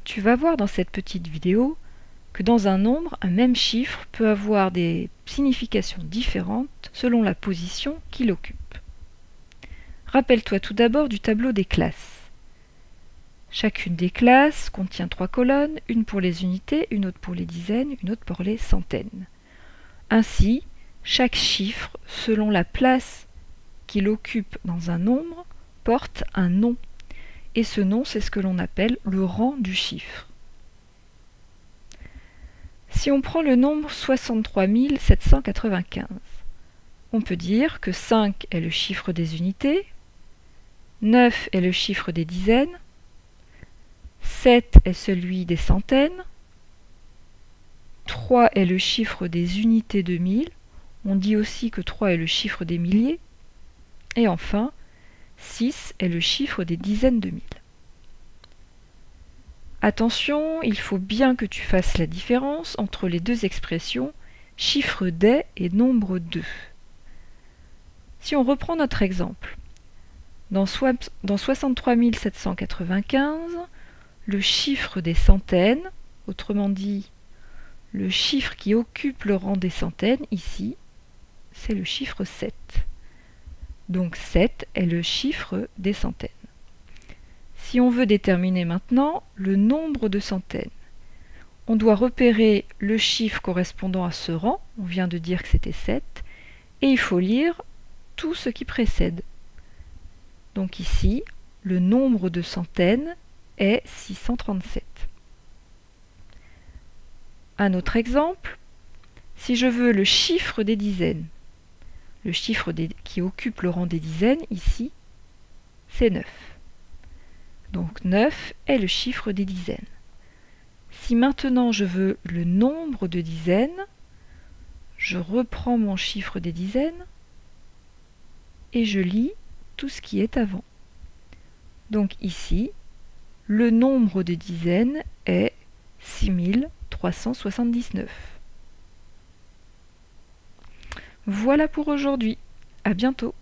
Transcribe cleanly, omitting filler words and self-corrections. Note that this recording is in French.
Tu vas voir dans cette petite vidéo que dans un nombre, un même chiffre peut avoir des significations différentes selon la position qu'il occupe. Rappelle-toi tout d'abord du tableau des classes. Chacune des classes contient 3 colonnes, une pour les unités, une autre pour les dizaines, une autre pour les centaines. Ainsi, chaque chiffre, selon la place qu'il occupe dans un nombre, porte un nom. Et ce nom, c'est ce que l'on appelle le rang du chiffre. Si on prend le nombre 63 795, on peut dire que 5 est le chiffre des unités, 9 est le chiffre des dizaines, 7 est celui des centaines, 3 est le chiffre des unités de mille, on dit aussi que 3 est le chiffre des milliers, et enfin 6 est le chiffre des dizaines de mille. Attention, il faut bien que tu fasses la différence entre les deux expressions chiffre des et nombre de. Si on reprend notre exemple, dans 63 795, le chiffre des centaines, autrement dit le chiffre qui occupe le rang des centaines, ici, c'est le chiffre 7. Donc 7 est le chiffre des centaines. Si on veut déterminer maintenant le nombre de centaines, on doit repérer le chiffre correspondant à ce rang, on vient de dire que c'était 7, et il faut lire tout ce qui précède. Donc ici, le nombre de centaines est 637. Un autre exemple, si je veux le chiffre des dizaines, le chiffre qui occupe le rang des dizaines, ici, c'est 9. Donc 9 est le chiffre des dizaines. Si maintenant je veux le nombre de dizaines, je reprends mon chiffre des dizaines et je lis tout ce qui est avant. Donc ici, le nombre de dizaines est 6379. Voilà pour aujourd'hui. À bientôt.